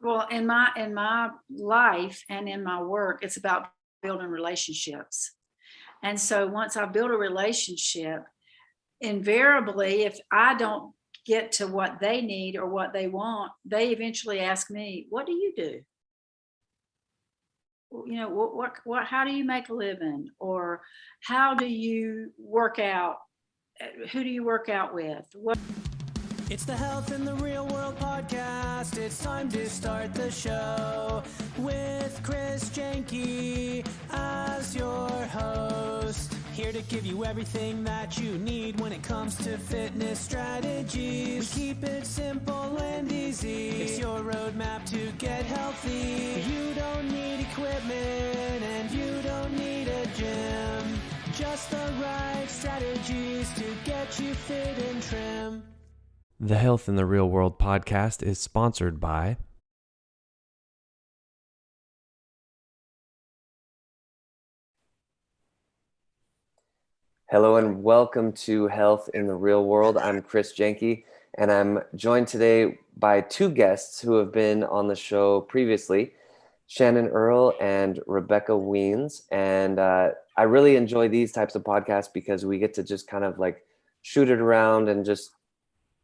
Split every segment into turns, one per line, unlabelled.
Well, in my life and in my work, it's about building relationships. And so once I build a relationship, invariably, if I don't get to what they need or what they want, they eventually ask me, "What do you do? What how do you make a living? Or how do you work out? Who do you work out with? What?"
It's the Health in the Real World podcast. It's time to start the show with Chris Janke as your host. Here to give you everything that you need when it comes to fitness strategies. We keep it simple and easy. It's your roadmap to get healthy. You don't need equipment and you don't need a gym. Just the right strategies to get you fit and trim.
The Health in the Real World podcast is sponsored by
Hello and welcome to Health in the Real World. I'm Chris Janke, and I'm joined today by two guests who have been on the show previously, Shannon Earle and Rebecca Weens. And I really enjoy these types of podcasts because we get to just kind of like shoot it around and just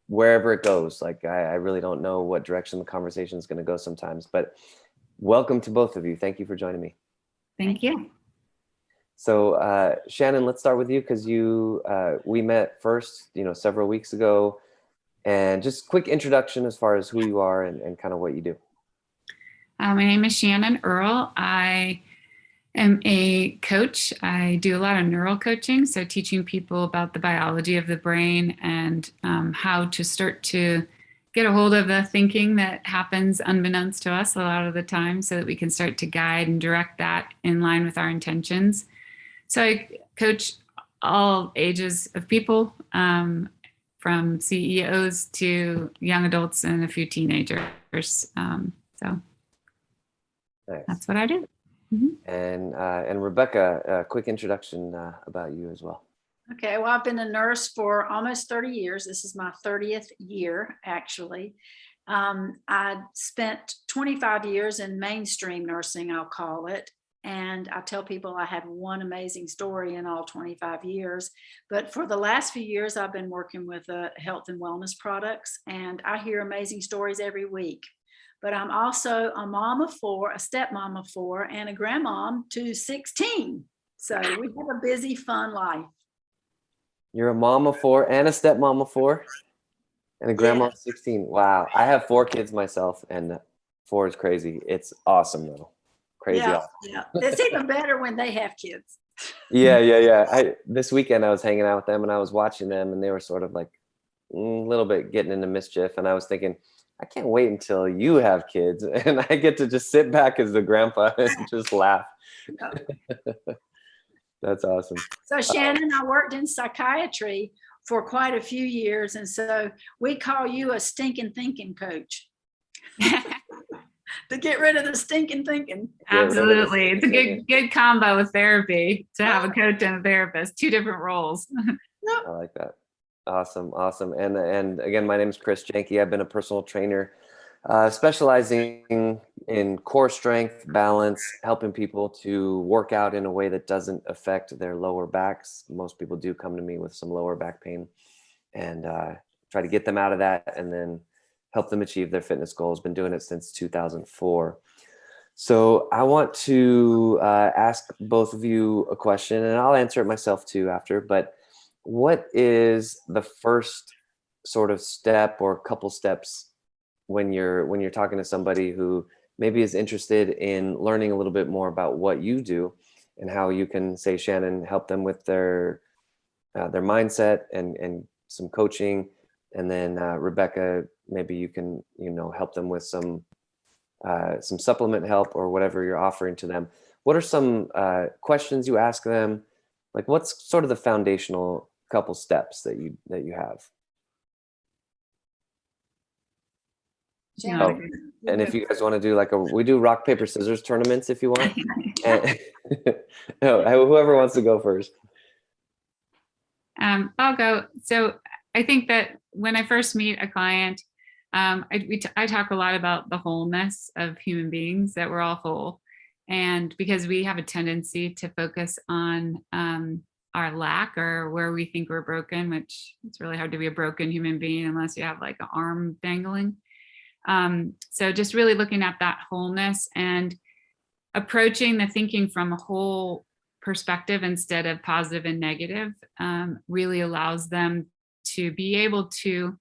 wherever it goes. Like I really don't know what direction the conversation is going to go sometimes, but welcome to both of you. Thank you for joining me.
Thank you.
So Shannon, let's start with you because we met first, several weeks ago, and just quick introduction as far as who you are and kind of what you do.
My name is Shannon Earle. I am a coach. I do a lot of neural coaching, so teaching people about the biology of the brain and how to start to get a hold of the thinking that happens unbeknownst to us a lot of the time so that we can start to guide and direct that in line with our intentions. So I coach all ages of people, from CEOs to young adults and a few teenagers. So
Nice.
That's what I do.
Mm-hmm. And Rebecca, a quick introduction about you as well.
Okay, well, I've been a nurse for almost 30 years. This is my 30th year, actually. I spent 25 years in mainstream nursing, I'll call it. And I tell people I have one amazing story in all 25 years. But for the last few years, I've been working with health and wellness products, and I hear amazing stories every week. But I'm also a mom of four, a stepmom of four, and a grandmom to 16. So we have a busy, fun life.
You're a mom of four and a stepmom of four and a grandma of 16. Wow. I have 4 kids myself, and 4 is crazy. It's awesome though. Crazy.
Yeah,
awesome.
yeah. It's even better when they have kids.
Yeah. This weekend I was hanging out with them and I was watching them, and they were sort of like a little bit getting into mischief. And I was thinking, I can't wait until you have kids and I get to just sit back as the grandpa and just laugh. That's awesome.
So Shannon, I worked in psychiatry for quite a few years. And so we call you a stinking thinking coach. To get rid of the stinking thinking.
Absolutely. It's a good combo with therapy to have a coach and a therapist, 2 different roles.
I like that. Awesome. And again, my name is Chris Janke. I've been a personal trainer, specializing in core strength, balance, helping people to work out in a way that doesn't affect their lower backs. Most people do come to me with some lower back pain, and try to get them out of that and then help them achieve their fitness goals. Been doing it since 2004. So I want to ask both of you a question, and I'll answer it myself too after, but what is the first sort of step or couple steps when you're talking to somebody who maybe is interested in learning a little bit more about what you do and how you can, say, Shannon, help them with their mindset and some coaching, and then Rebecca, maybe you can help them with some supplement help or whatever you're offering to them. What are some questions you ask them? Like, what's sort of the foundational couple steps that you have?
Yeah.
Oh, and if you guys want to do we do rock, paper, scissors tournaments if you want. And, whoever wants to go first.
I'll go. So I think that when I first meet a client, I talk a lot about the wholeness of human beings, that we're all whole. And because we have a tendency to focus on our lack or where we think we're broken, which it's really hard to be a broken human being unless you have like an arm dangling. So just really looking at that wholeness and approaching the thinking from a whole perspective instead of positive and negative really allows them to be able to,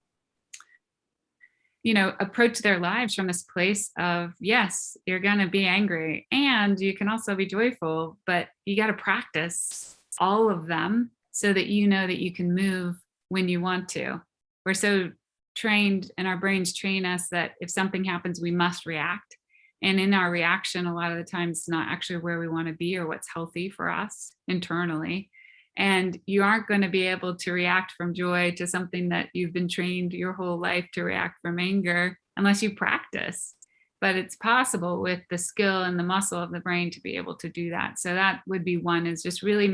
approach their lives from this place of, yes, you're going to be angry and you can also be joyful, but you got to practice all of them so that you know that you can move when you want to. We're so trained, and our brains train us that if something happens, we must react. And in our reaction, a lot of the times it's not actually where we want to be or what's healthy for us internally. And you aren't going to be able to react from joy to something that you've been trained your whole life to react from anger unless you practice. But it's possible with the skill and the muscle of the brain to be able to do that. So that would be one, is just really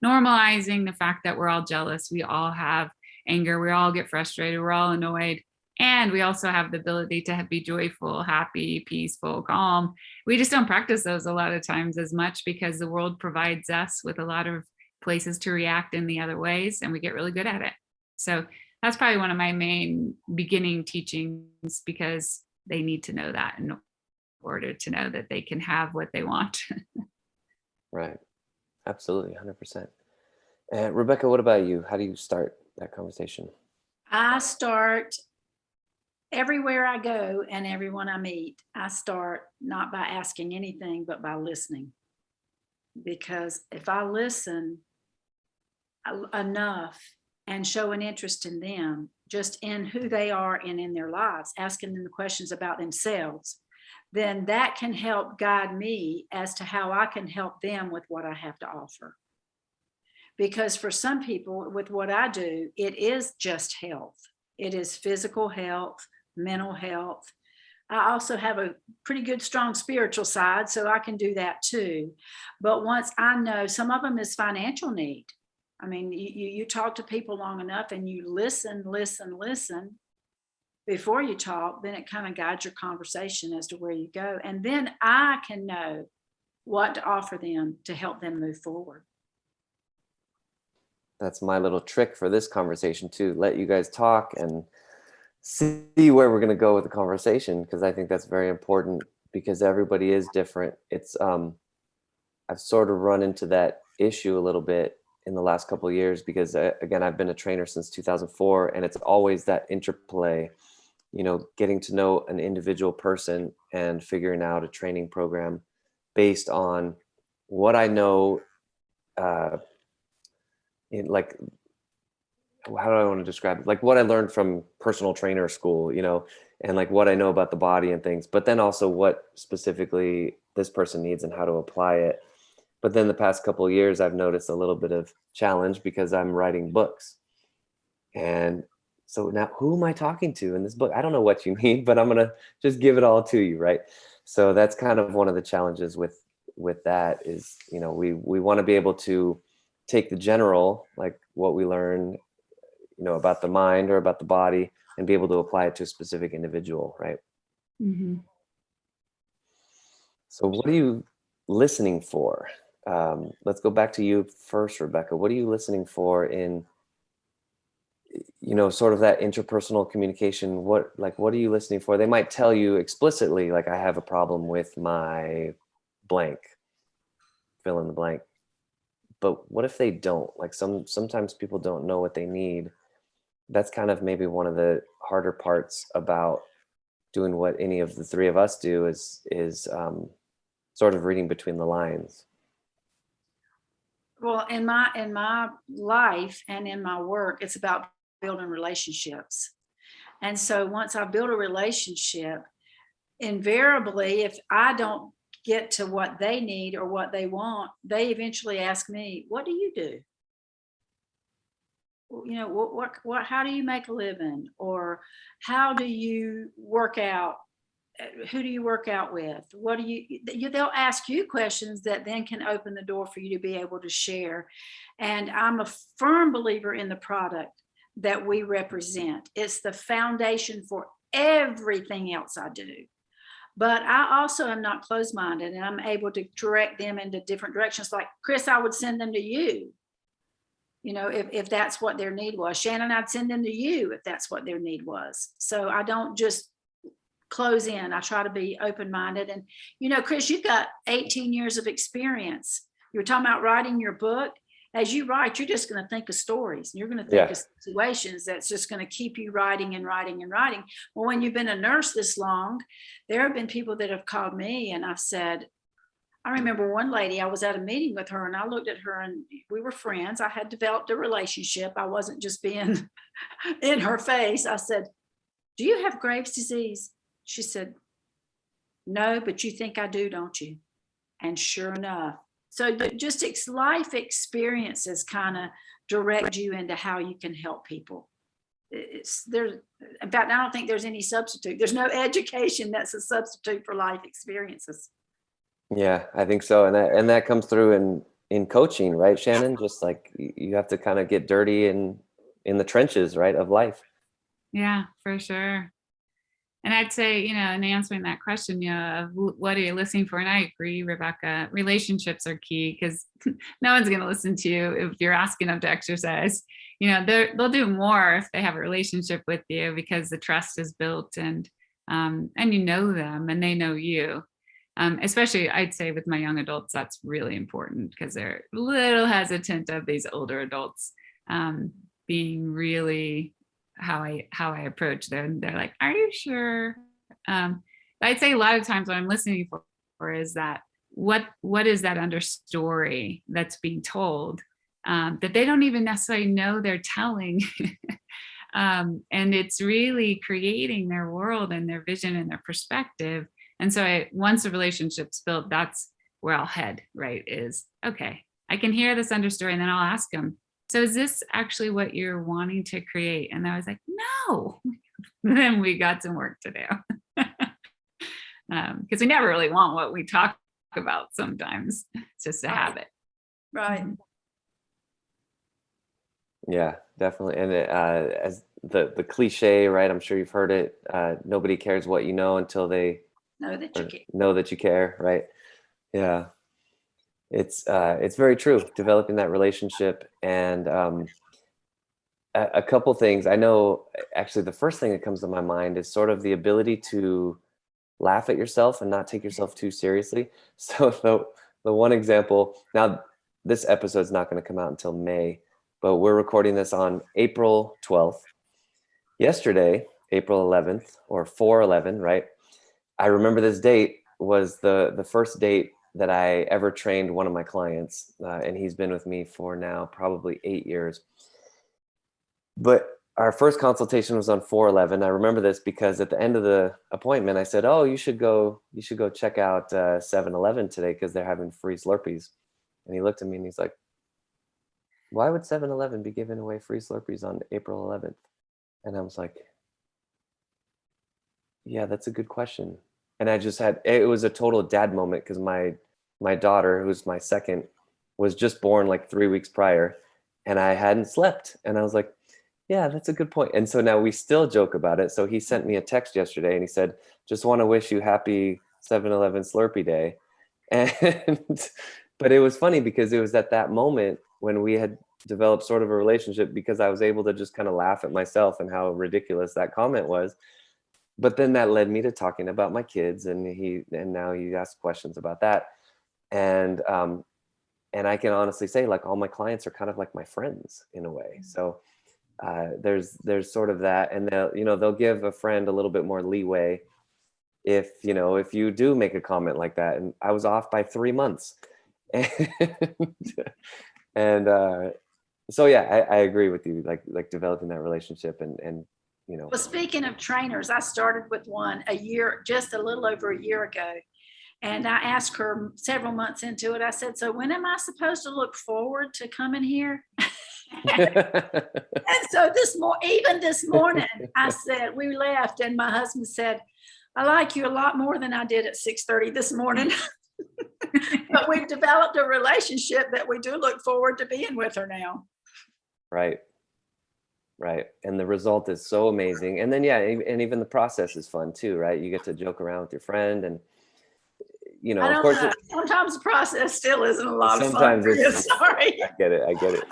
normalizing the fact that we're all jealous. We all have anger. We all get frustrated. We're all annoyed. And we also have the ability to be joyful, happy, peaceful, calm. We just don't practice those a lot of times as much because the world provides us with a lot of places to react in the other ways, and we get really good at it. So that's probably one of my main beginning teachings, because they need to know that in order to know that they can have what they want.
Right. Absolutely. 100%. And Rebecca, what about you? How do you start that conversation?
I start everywhere I go and everyone I meet. I start not by asking anything, but by listening. Because if I listen enough and show an interest in them, just in who they are and in their lives, asking them the questions about themselves, then that can help guide me as to how I can help them with what I have to offer. Because for some people, with what I do, it is just health. It is physical health, mental health. I also have a pretty good, strong spiritual side, so I can do that too. But once I know, some of them is financial need. I mean, you talk to people long enough and you listen before you talk, then it kind of guides your conversation as to where you go. And then I can know what to offer them to help them move forward.
That's my little trick for this conversation too. Let you guys talk and see where we're going to go with the conversation, because I think that's very important, because everybody is different. It's I've sort of run into that issue a little bit in the last couple of years, because again, I've been a trainer since 2004, and it's always that interplay, getting to know an individual person and figuring out a training program based on what I know, in like, how do I want to describe it? Like what I learned from personal trainer school, and like what I know about the body and things, but then also what specifically this person needs and how to apply it. But then the past couple of years, I've noticed a little bit of challenge because I'm writing books. And so now who am I talking to in this book? I don't know what you need, but I'm going to just give it all to you. Right. So that's kind of one of the challenges with that is, we want to be able to take the general, like what we learn, about the mind or about the body, and be able to apply it to a specific individual. Right.
Mm-hmm.
So what are you listening for? Let's go back to you first, Rebecca. What are you listening for in, sort of that interpersonal communication? What are you listening for? They might tell you explicitly, like, I have a problem with my blank, fill in the blank. But what if they don't? Like sometimes people don't know what they need. That's kind of maybe one of the harder parts about doing what any of the three of us do is sort of reading between the lines.
Well, in my life and in my work, it's about building relationships. And so once I build a relationship, invariably, if I don't get to what they need or what they want, they eventually ask me, what do you do? What how do you make a living? Or how do you work out? Who do you work out with? What do they'll ask you questions that then can open the door for you to be able to share. And I'm a firm believer in the product that we represent. It's the foundation for everything else I do. But I also am not closed-minded, and I'm able to direct them into different directions. Like Chris, I would send them to you, if that's what their need was. Shannon, I'd send them to you if that's what their need was. So I don't just close in. I try to be open-minded. And, Chris, you've got 18 years of experience. You were talking about writing your book. As you write, you're just going to think of stories. You're going to think of situations that's just going to keep you writing and writing and writing. Well, when you've been a nurse this long, there have been people that have called me and I've said, I remember one lady, I was at a meeting with her and I looked at her and we were friends. I had developed a relationship. I wasn't just being in her face. I said, do you have Graves' disease? She said, no, but you think I do, don't you? And sure enough. So just life experiences kind of direct you into how you can help people. In fact, I don't think there's any substitute. There's no education that's a substitute for life experiences.
Yeah, I think so. And that comes through in coaching, right, Shannon? Just like you have to kind of get dirty in the trenches, right, of life.
Yeah, for sure. And I'd say, in answering that question, what are you listening for? And I agree, Rebecca, relationships are key because no one's going to listen to you if you're asking them to exercise. They'll do more if they have a relationship with you because the trust is built and you know them and they know you. Especially, I'd say with my young adults, that's really important because they're a little hesitant of these older adults being really how I approach them. They're like, are you sure? I'd say a lot of times what I'm listening for is that what is that understory that's being told that they don't even necessarily know they're telling. And it's really creating their world and their vision and their perspective. And so once the relationship's built, that's where I'll head, right? Is, okay, I can hear this understory and then I'll ask them, so is this actually what you're wanting to create? And I was like, no. Then we got some work to do. Because we never really want what we talk about sometimes. It's just a habit.
Right.
Yeah, definitely. And as the cliche, right? I'm sure you've heard it. Nobody cares what you know until they know that you care, right? Yeah. It's very true. Developing that relationship and a couple things. I know actually the first thing that comes to my mind is sort of the ability to laugh at yourself and not take yourself too seriously. So the one example, now this episode is not going to come out until May, but we're recording this on April 12th. Yesterday, April 11th or 4/11, right? I remember this date was the first date that I ever trained one of my clients, and he's been with me for now probably 8 years. But our first consultation was on 4/11. I remember this because at the end of the appointment, I said, "Oh, you should go check out 7-Eleven today because they're having free Slurpees." And he looked at me and he's like, "Why would 7-Eleven be giving away free Slurpees on April 11th?" And I was like, "Yeah, that's a good question." And it was a total dad moment because my daughter, who's my second, was just born like 3 weeks prior and I hadn't slept. And I was like, yeah, that's a good point. And so now we still joke about it. So he sent me a text yesterday and he said, just want to wish you happy 7-Eleven Slurpee Day. And, but it was funny because it was at that moment when we had developed sort of a relationship because I was able to just kind of laugh at myself and how ridiculous that comment was. But then that led me to talking about my kids and now he asked questions about that. And I can honestly say like all my clients are kind of like my friends in a way. So there's sort of that, and they'll give a friend a little bit more leeway if you do make a comment like that. And I was off by 3 months, and so yeah, I agree with you. Like developing that relationship and. Well,
speaking of trainers, I started with one just a little over a year ago. And I asked her several months into it, I said, so when am I supposed to look forward to coming here? And so even this morning, I said, we left and my husband said, I like you a lot more than I did at 6:30 this morning. But we've developed a relationship that we do look forward to being with her now.
Right. Right. And the result is so amazing. And then, yeah, and even the process is fun too, right? You get to joke around with your friend and,
I
of
don't
course,
know. Sometimes the process still isn't a lot of fun.
sometimes it's,
Sorry.
I get it.
But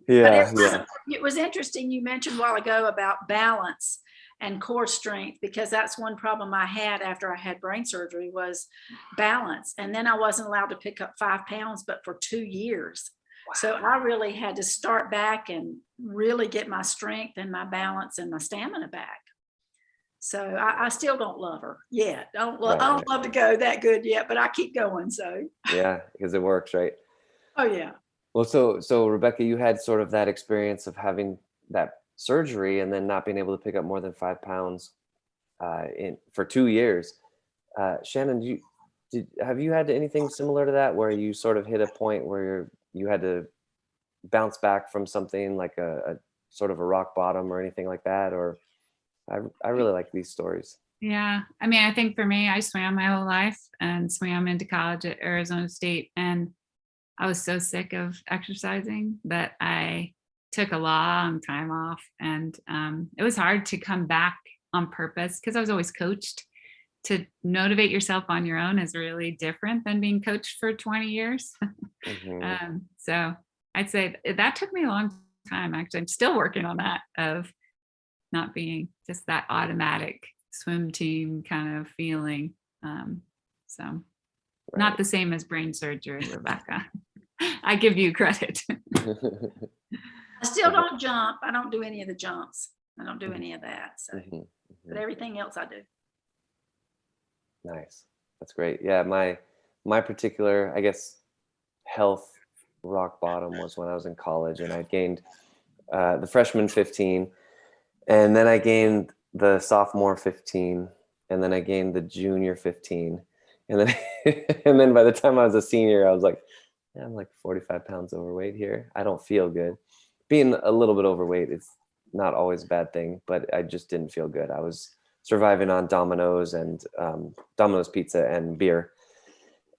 Yeah. Yeah.
it was interesting. You mentioned a while ago about balance and core strength, because that's one problem I had after I had brain surgery was balance. And then I wasn't allowed to pick up 5 pounds, but for 2 years. So I really had to start back and really get my strength and my balance and my stamina back. So I still don't love her yet. I don't love to go that good yet, but I keep going. So
Yeah, because it works, right?
oh yeah.
Well, so Rebecca, you had sort of that experience of having that surgery and then not being able to pick up more than 5 pounds for 2 years. Shannon, have you had anything similar to that where you sort of hit a point where you had to bounce back from something like a sort of a rock bottom or anything like that? Or I really like these stories.
Yeah. I mean, I think for me, I swam my whole life and swam into college at Arizona State. And I was so sick of exercising that I took a long time off. And it was hard to come back on purpose because I was always coached. To motivate yourself on your own is really different than being coached for 20 years.
Mm-hmm.
So I'd say that took me a long time. Actually, I'm still working on that, of not being just that automatic swim team kind of feeling. So not the same as brain surgery, Rebecca. I give you credit.
I still don't jump. I don't do any of the jumps. I don't do any of that. So,
Mm-hmm.
but everything else I do.
Nice. That's great. Yeah, my particular, I guess, health rock bottom was when I was in college, and I gained the freshman 15, and then I gained the sophomore 15, and then I gained the junior 15, and then and then by the time I was a senior, I was like, yeah, I'm like 45 pounds overweight here. I don't feel good. Being a little bit overweight, it's not always a bad thing, but I just didn't feel good. I was surviving on Domino's and Domino's pizza and beer.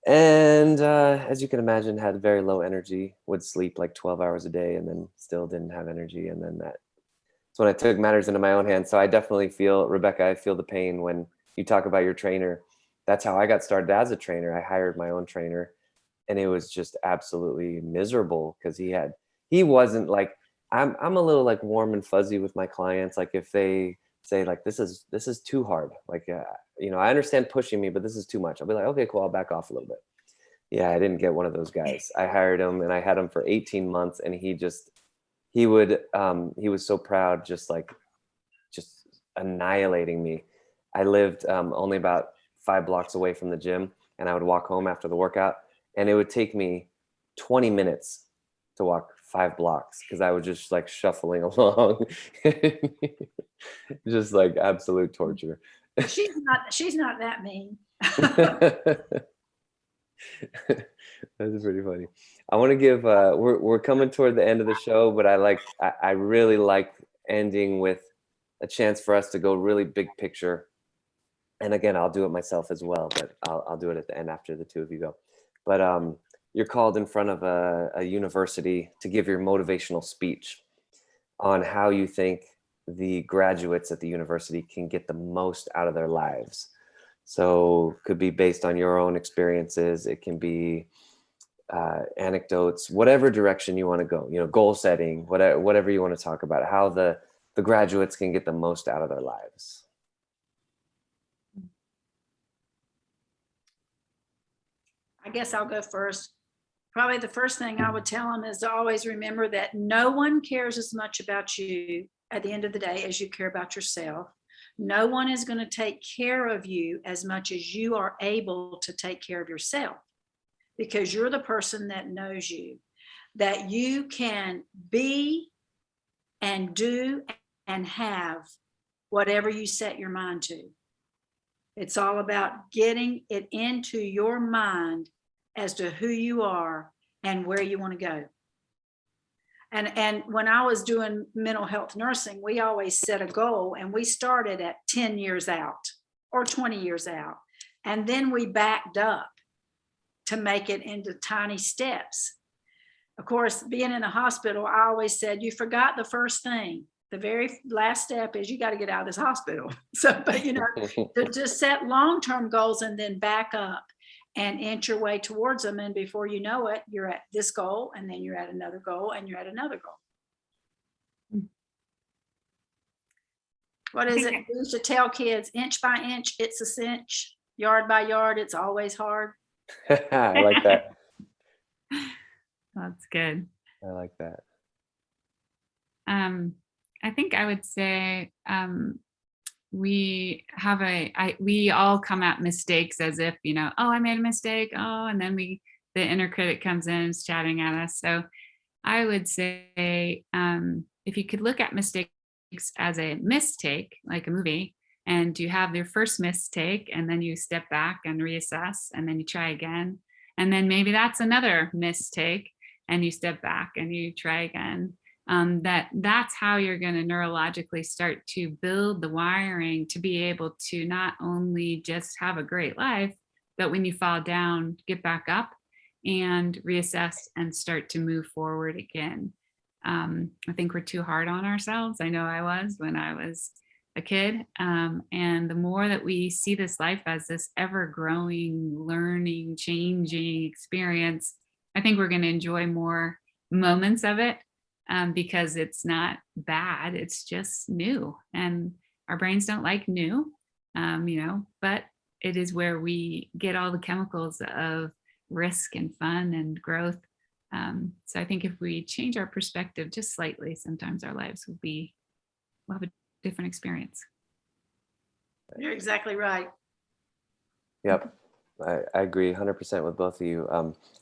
And as you can imagine, had very low energy, would sleep like 12 hours a day and then still didn't have energy. And then that's when I took matters into my own hands. So I definitely feel, Rebecca, I feel the pain when you talk about your trainer. That's how I got started as a trainer. I hired my own trainer, and it was just absolutely miserable because he wasn't like, I'm a little like warm and fuzzy with my clients. Like if they say like, this is too hard. Like, I understand pushing me, but this is too much. I'll be like, okay, cool. I'll back off a little bit. Yeah. I didn't get one of those guys. I hired him and I had him for 18 months, and he was so proud, just annihilating me. I lived only about 5 blocks away from the gym, and I would walk home after the workout, and it would take me 20 minutes to walk 5 blocks because I was just like shuffling along. Just like absolute torture.
She's not that mean.
That's pretty funny. I want to give we're coming toward the end of the show, but I really like ending with a chance for us to go really big picture. And again, I'll do it myself as well, but I'll do it at the end after the two of you go. But you're called in front of a university to give your motivational speech on how you think the graduates at the university can get the most out of their lives. So could be based on your own experiences. It can be anecdotes, whatever direction you want to go, goal setting, whatever you want to talk about, how the graduates can get the most out of their lives.
I guess I'll go first. Probably the first thing I would tell them is to always remember that no one cares as much about you at the end of the day as you care about yourself. No one is going to take care of you as much as you are able to take care of yourself, because you're the person that knows you, that you can be and do and have whatever you set your mind to. It's all about getting it into your mind as to who you are and where you want to go. And when I was doing mental health nursing, we always set a goal, and we started at 10 years out or 20 years out. And then we backed up to make it into tiny steps. Of course, being in a hospital, I always said, you forgot the first thing. The very last step is you got to get out of this hospital. So, but to just set long-term goals and then back up and inch your way towards them. And before you know it, you're at this goal, and then you're at another goal, and you're at another goal. What is it? We used to tell kids, inch by inch, it's a cinch. Yard by yard, it's always hard.
I like that.
That's good.
I like that.
I think I would say we all come at mistakes as if, oh, I made a mistake. Oh, and then the inner critic comes in and is chatting at us. So I would say if you could look at mistakes as a mistake, like a movie, and you have your first mistake, and then you step back and reassess, and then you try again. And then maybe that's another mistake, and you step back and you try again. That's how you're going to neurologically start to build the wiring to be able to not only just have a great life, but when you fall down, get back up and reassess and start to move forward again. I think we're too hard on ourselves. I know I was when I was a kid. And the more that we see this life as this ever-growing, learning, changing experience, I think we're going to enjoy more moments of it. Because it's not bad, it's just new, and our brains don't like new, but it is where we get all the chemicals of risk and fun and growth. So I think if we change our perspective just slightly, sometimes our lives we'll have a different experience.
You're exactly right.
Yep. I agree 100% with both of you.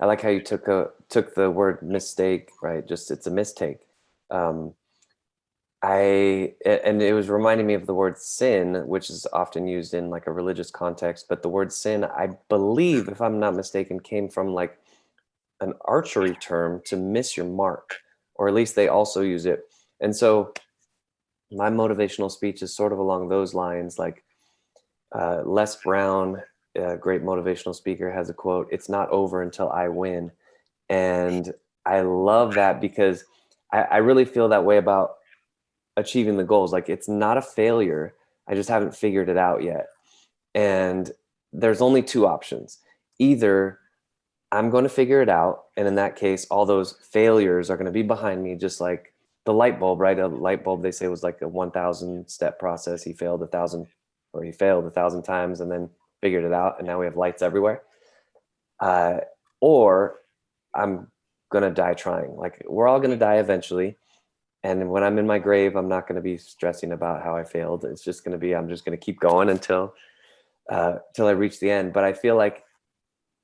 I like how you took the word mistake, right? Just it's a mistake. And it was reminding me of the word sin, which is often used in like a religious context. But the word sin, I believe, if I'm not mistaken, came from like an archery term to miss your mark, or at least they also use it. And so my motivational speech is sort of along those lines, like Les Brown, a great motivational speaker, has a quote, "It's not over until I win." And I love that because I really feel that way about achieving the goals. Like, it's not a failure. I just haven't figured it out yet. And there's only two options. Either I'm going to figure it out, and in that case, all those failures are going to be behind me, just like the light bulb, right? A light bulb, they say, was like a 1,000 step process. He failed 1,000 times and then figured it out, and now we have lights everywhere. Or I'm gonna die trying. Like, we're all gonna die eventually, and when I'm in my grave, I'm not gonna be stressing about how I failed. It's just gonna be, I'm just gonna keep going until I reach the end. But I feel like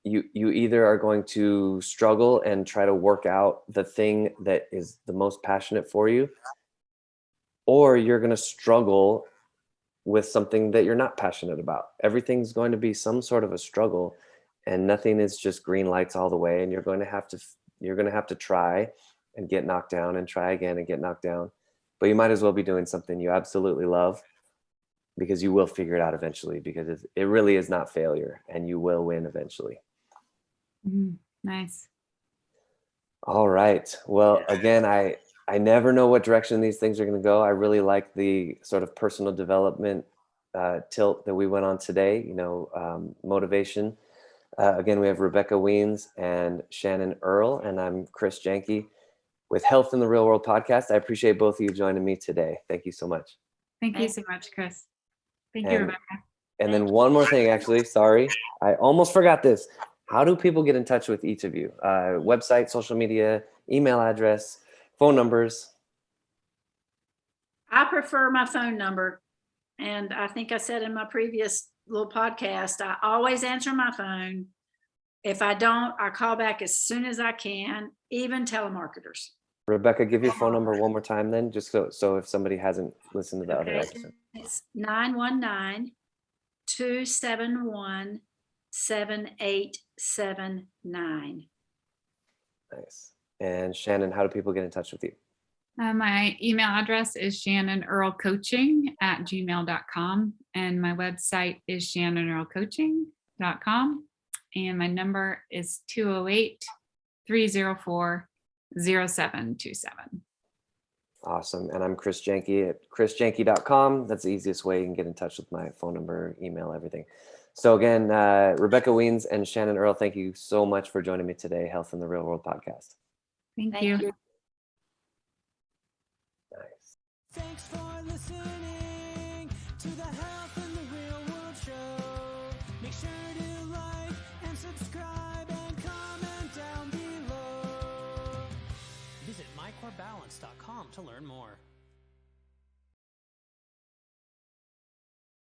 you either are going to struggle and try to work out the thing that is the most passionate for you, or you're gonna struggle with something that you're not passionate about. Everything's going to be some sort of a struggle, and nothing is just green lights all the way. And you're going to have to try and get knocked down and try again and get knocked down. But you might as well be doing something you absolutely love, because you will figure it out eventually, because it really is not failure, and you will win eventually.
Nice.
All right. Well, again, I never know what direction these things are going to go. I really like the sort of personal development tilt that we went on today, motivation. Again, we have Rebecca Weens and Shannon Earle, and I'm Chris Janke with Health in the Real World podcast. I appreciate both of you joining me today. Thank you so much.
Thank you so much, Chris. Thank you, Rebecca.
And then one more thing, actually, sorry, I almost forgot this. How do people get in touch with each of you? Website, social media, email address, phone numbers?
I prefer my phone number. And I think I said in my previous little podcast, I always answer my phone. If I don't, I call back as soon as I can, even telemarketers.
Rebecca, give your phone number one more time then, just so if somebody hasn't listened to the other episode.
It's 919-271-7879.
Nice. And Shannon, how do people get in touch with you?
My email address is shannonearlecoaching@gmail.com, and my website is shannonearlecoaching.com, and my number is 208-304-0727.
Awesome. And I'm Chris Janke at chrisjanke.com. That's the easiest way you can get in touch with my phone number, email, everything. So again, Rebecca Weens and Shannon Earle, thank you so much for joining me today, Health in the Real World podcast.
Thank
Thank
you.
you.
Nice.
Thanks for listening to the Health in the Real World show. Make sure to like and subscribe and comment down below. Visit mycorebalance.com to learn more.